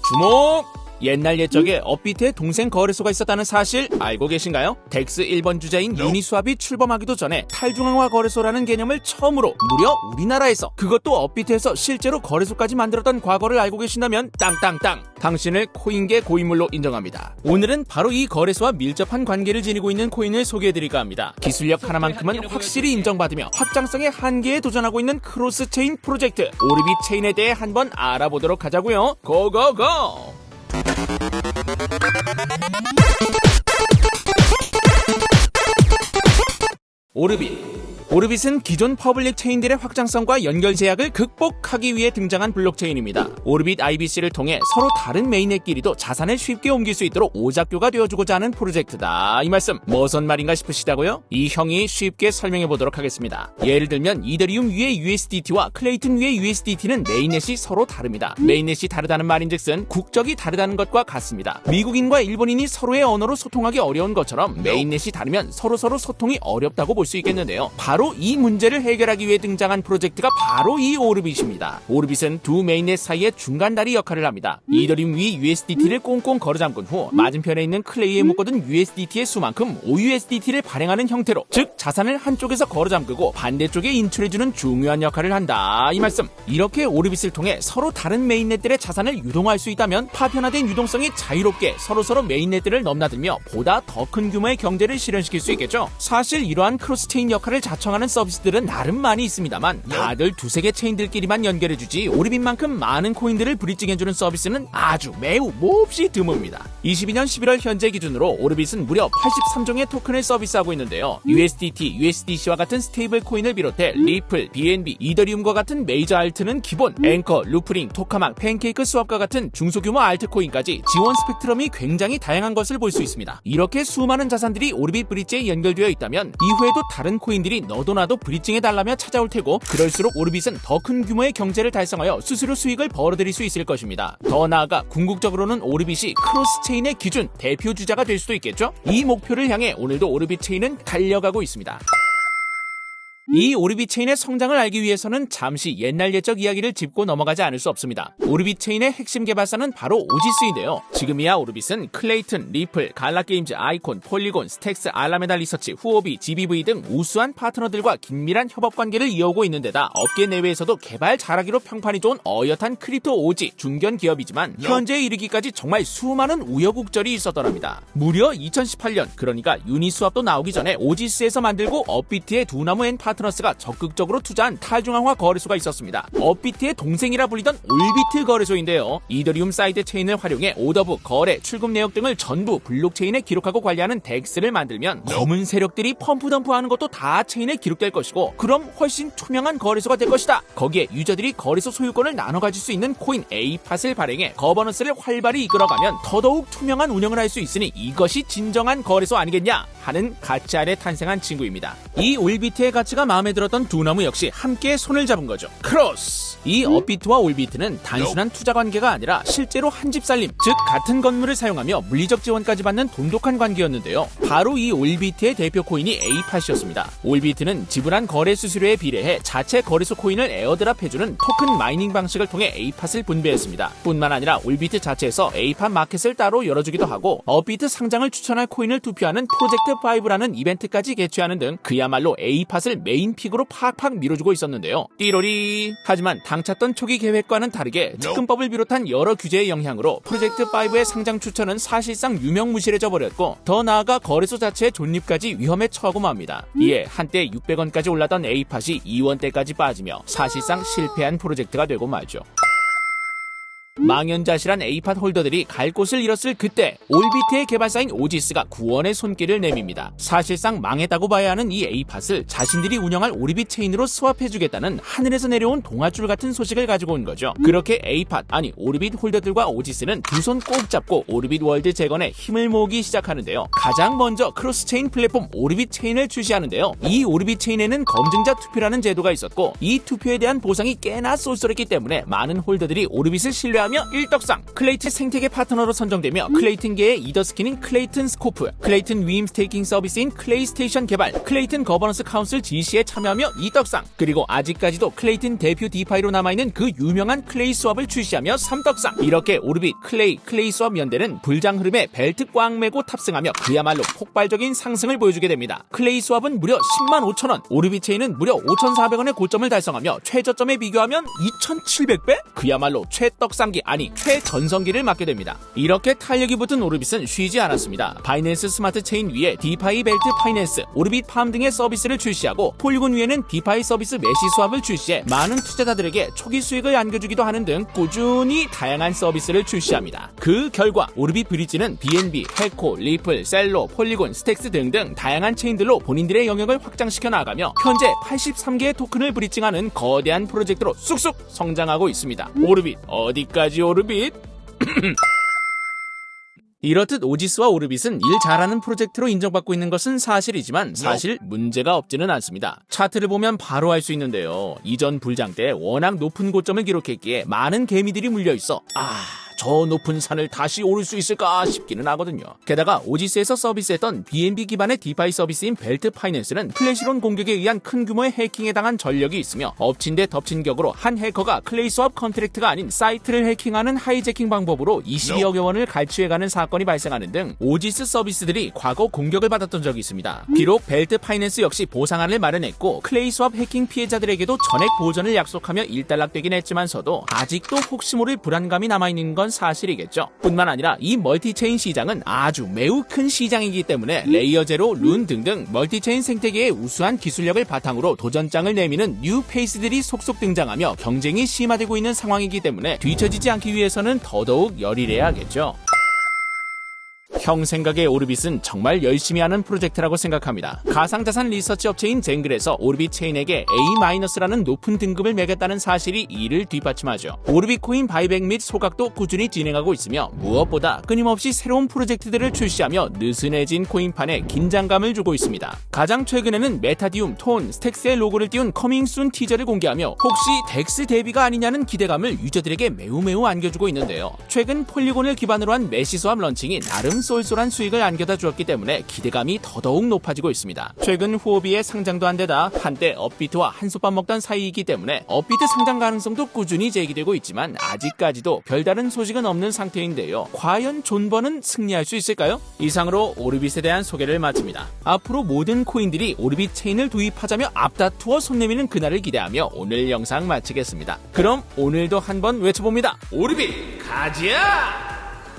주목! 옛날 옛적에 업비트의 동생 거래소가 있었다는 사실 알고 계신가요? 덱스 1번 주자인 유니스왑이 출범하기도 전에 탈중앙화 거래소라는 개념을 처음으로 무려 우리나라에서, 그것도 업비트에서 실제로 거래소까지 만들었던 과거를 알고 계신다면 땅땅땅! 당신을 코인계 고인물로 인정합니다. 오늘은 바로 이 거래소와 밀접한 관계를 지니고 있는 코인을 소개해드릴까 합니다. 기술력 하나만큼은 확실히 인정받으며 확장성의 한계에 도전하고 있는 크로스체인 프로젝트 오르빗 체인에 대해 한번 알아보도록 하자고요. 고고고! 오르빗은 기존 퍼블릭 체인들의 확장성과 연결 제약을 극복하기 위해 등장한 블록체인입니다. 오르빗 IBC를 통해 서로 다른 메인넷끼리도 자산을 쉽게 옮길 수 있도록 오작교가 되어주고자 하는 프로젝트다. 이 말씀 무슨 말인가 싶으시다고요? 이 형이 쉽게 설명해 보도록 하겠습니다. 예를 들면 이더리움 위의 USDT와 클레이튼 위의 USDT는 메인넷이 서로 다릅니다. 메인넷이 다르다는 말인즉슨 국적이 다르다는 것과 같습니다. 미국인과 일본인이 서로의 언어로 소통하기 어려운 것처럼 메인넷이 다르면 서로서로 소통이 어렵다고 볼 수 있겠는데요. 바로 이 문제를 해결하기 위해 등장한 프로젝트가 바로 이 오르빗입니다. 오르빗은 두 메인넷 사이의 중간다리 역할을 합니다. 이더리움 위 USDT를 꽁꽁 걸어잠근 후 맞은편에 있는 클레이에 묶어둔 USDT의 수만큼 OUSDT를 발행하는 형태로, 즉 자산을 한쪽에서 걸어잠그고 반대쪽에 인출해주는 중요한 역할을 한다. 이 말씀. 이렇게 오르빗을 통해 서로 다른 메인넷들의 자산을 유동할 수 있다면 파편화된 유동성이 자유롭게 서로서로 메인넷들을 넘나들며 보다 더 큰 규모의 경제를 실현시킬 수 있겠죠. 사실 이러한 크로스체인 역할을 자청하는 서비스들은 나름 많이 있습니다만 다들 두세 개 체인들끼리만 연결해주지 오르빗만큼 많은 코인들을 브리징해주는 서비스는 아주 매우 몹시 드뭅니다. 22년 11월 현재 기준으로 오르빗은 무려 83종의 토큰을 서비스하고 있는데요. USDT, USDC와 같은 스테이블 코인을 비롯해 리플, BNB, 이더리움과 같은 메이저 알트는 기본, 앵커, 루프링, 토카망, 팬케이크 스왑과 같은 중소규모 알트코인까지 지원 스펙트럼이 굉장히 다양한 것을 볼 수 있습니다. 이렇게 수많은 자산들이 오르빗 브릿지에 연결되어 있다면 이후에도 다른 코인들이 너도 나도 브릿징해달라며 찾아올 테고, 그럴수록 오르빗은 더 큰 규모의 경제를 달성하여 스스로 수익을 벌어들일 수 있을 것입니다. 더 나아가 궁극적으로는 오르빗이 크로스체인의 기준, 대표 주자가 될 수도 있겠죠? 이 목표를 향해 오늘도 오르빗 체인은 달려가고 있습니다. 이 오르빗 체인의 성장을 알기 위해서는 잠시 옛날 옛적 이야기를 짚고 넘어가지 않을 수 없습니다. 오르빗 체인의 핵심 개발사는 바로 오지스인데요. 지금이야 오르빗은 클레이튼, 리플, 갈라게임즈, 아이콘, 폴리곤, 스택스, 알라메다 리서치, 후오비, GBV 등 우수한 파트너들과 긴밀한 협업 관계를 이어오고 있는 데다 업계 내외에서도 개발 잘하기로 평판이 좋은 어엿한 크립토 오지 중견 기업이지만 현재에 이르기까지 정말 수많은 우여곡절이 있었더랍니다. 무려 2018년, 그러니까 유니스왑도 나오기 전에 오지스에서 만들고 업비트의 두나무 앤 파트너스가 적극적으로 투자한 탈중앙화 거래소가 있었습니다. 업비트의 동생이라 불리던 올비트 거래소인데요. 이더리움 사이드 체인을 활용해 오더북, 거래, 출금 내역 등을 전부 블록체인에 기록하고 관리하는 덱스를 만들면 검은 세력들이 펌프덤프하는 것도 다 체인에 기록될 것이고, 그럼 훨씬 투명한 거래소가 될 것이다. 거기에 유저들이 거래소 소유권을 나눠 가질 수 있는 코인 A팟을 발행해 거버넌스를 활발히 이끌어가면 더더욱 투명한 운영을 할 수 있으니 이것이 진정한 거래소 아니겠냐 하는 가치 아래 탄생한 친구입니다. 이 올비트의 가치가 마음에 들었던 두나무 역시 함께 손을 잡은 거죠. 크로스! 이 업비트와 올비트는 단순한 투자 관계가 아니라 실제로 한 집 살림, 즉 같은 건물을 사용하며 물리적 지원까지 받는 돈독한 관계였는데요. 바로 이 올비트의 대표 코인이 A팟이었습니다. 올비트는 지불한 거래 수수료에 비례해 자체 거래소 코인을 에어드랍해주는 토큰 마이닝 방식을 통해 A팟을 분배했습니다. 뿐만 아니라 올비트 자체에서 A팟 마켓을 따로 열어주기도 하고 업비트 상장을 추천할 코인을 투표하는 프로젝트 5라는 이벤트까지 개최하는 등 그야말로 A팟을 메인 픽으로 팍팍 밀어주고 있었는데요. 띠로리. 하지만 당찼던 초기 계획과는 다르게 특근법을 비롯한 여러 규제의 영향으로 프로젝트 5의 상장 추천은 사실상 유명무실해져 버렸고, 더 나아가 거래소 자체의 존립까지 위험에 처하고 맙니다. 이에 한때 600원까지 올랐던 A팟이 2원대까지 빠지며 사실상 실패한 프로젝트가 되고 말죠. 망연자실한 A팟 홀더들이 갈 곳을 잃었을 그때 올비트의 개발사인 오지스가 구원의 손길을 내밉니다. 사실상 망했다고 봐야 하는 이 A팟을 자신들이 운영할 오르빗 체인으로 스왑해주겠다는 하늘에서 내려온 동아줄 같은 소식을 가지고 온 거죠. 그렇게 A팟, 아니 오르빗 홀더들과 오지스는 두 손 꼭 잡고 오르빗 월드 재건에 힘을 모으기 시작하는데요. 가장 먼저 크로스체인 플랫폼 오르빗 체인을 출시하는데요. 이 오르빗 체인에는 검증자 투표라는 제도가 있었고, 이 투표에 대한 보상이 꽤나 쏠쏠했기 때문에 많은 홀더들이 오르빗을 신뢰하고 출시하며 1떡상. 클레이튼 생태계 파트너로 선정되며 클레이튼계의 이더스킨인 클레이튼 스코프, 클레이튼 위임 스테이킹 서비스인 클레이스테이션 개발, 클레이튼 거버넌스 카운슬 GC에 참여하며 2떡상. 그리고 아직까지도 클레이튼 대표 디파이로 남아있는 그 유명한 클레이 스왑을 출시하며 3떡상. 이렇게 오르빗, 클레이 스왑 연대는 불장 흐름에 벨트 꽉 매고 탑승하며 그야말로 폭발적인 상승을 보여주게 됩니다. 클레이 스왑은 무려 105,000원, 오르빗 체인은 무려 5,400원의 고점을 달성하며 최저점에 비교하면 2,700배? 그야말로 최떡상기 아니 최전성기를 맞게 됩니다. 이렇게 탄력이 붙은 오르빗은 쉬지 않았습니다. 바이낸스 스마트 체인 위에 디파이 벨트 파이낸스, 오르빗 팜 등의 서비스를 출시하고 폴리곤 위에는 디파이 서비스 메시 스왑을 출시해 많은 투자자들에게 초기 수익을 안겨주기도 하는 등 꾸준히 다양한 서비스를 출시합니다. 그 결과 오르빗 브릿지는 BNB, 해코, 리플, 셀로, 폴리곤, 스택스 등등 다양한 체인들로 본인들의 영역을 확장시켜 나가며 현재 83개의 토큰을 브릿징하는 거대한 프로젝트로 쑥쑥 성장하고 있습니다. 오르빗 어디까지 오르빗? 이렇듯 오지스와 오르빗은 일 잘하는 프로젝트로 인정받고 있는 것은 사실이지만 사실 문제가 없지는 않습니다. 차트를 보면 바로 알 수 있는데요. 이전 불장 때 워낙 높은 고점을 기록했기에 많은 개미들이 물려있어 저 높은 산을 다시 오를 수 있을까 싶기는 하거든요. 게다가 오지스에서 서비스했던 BNB 기반의 디파이 서비스인 벨트 파이낸스는 플래시론 공격에 의한 큰 규모의 해킹에 당한 전력이 있으며 엎친 데 덮친 격으로 한 해커가 클레이 스왑 컨트랙트가 아닌 사이트를 해킹하는 하이제킹 방법으로 22억여 원을 갈취해가는 사건이 발생하는 등 오지스 서비스들이 과거 공격을 받았던 적이 있습니다. 비록 벨트 파이낸스 역시 보상안을 마련했고 클레이 스왑 해킹 피해자들에게도 전액 보전을 약속하며 일단락되긴 했지만서도 아직도 혹시 모를 불안감이 남아있는 건 사실이겠죠. 뿐만 아니라 이 멀티체인 시장은 아주 매우 큰 시장이기 때문에 레이어 제로, 룬 등등 멀티체인 생태계의 우수한 기술력을 바탕으로 도전장을 내미는 뉴 페이스들이 속속 등장하며 경쟁이 심화되고 있는 상황이기 때문에 뒤처지지 않기 위해서는 더더욱 열일해야겠죠. 형 생각에 오르빗은 정말 열심히 하는 프로젝트라고 생각합니다. 가상자산 리서치 업체인 젠글에서 오르빗 체인에게 A-라는 높은 등급을 매겼다는 사실이 이를 뒷받침하죠. 오르빗 코인 바이백 및 소각도 꾸준히 진행하고 있으며 무엇보다 끊임없이 새로운 프로젝트들을 출시하며 느슨해진 코인판에 긴장감을 주고 있습니다. 가장 최근에는 메타디움, 톤, 스택스의 로고를 띄운 커밍순 티저를 공개하며 혹시 덱스 대비가 아니냐는 기대감을 유저들에게 매우 안겨주고 있는데요. 최근 폴리곤을 기반으로 한 메시 스왑 런칭이 나름 쏠쏠한 수익을 안겨다 주었기 때문에 기대감이 더더욱 높아지고 있습니다. 최근 후오비의 상장도 한 데다 한때 업비트와 한솥밥 먹던 사이이기 때문에 업비트 상장 가능성도 꾸준히 제기되고 있지만 아직까지도 별다른 소식은 없는 상태인데요. 과연 존버는 승리할 수 있을까요? 이상으로 오르빗에 대한 소개를 마칩니다. 앞으로 모든 코인들이 오르빗 체인을 도입하자며 앞다투어 손 내미는 그날을 기대하며 오늘 영상 마치겠습니다. 그럼 오늘도 한번 외쳐봅니다. 오르빗 가자!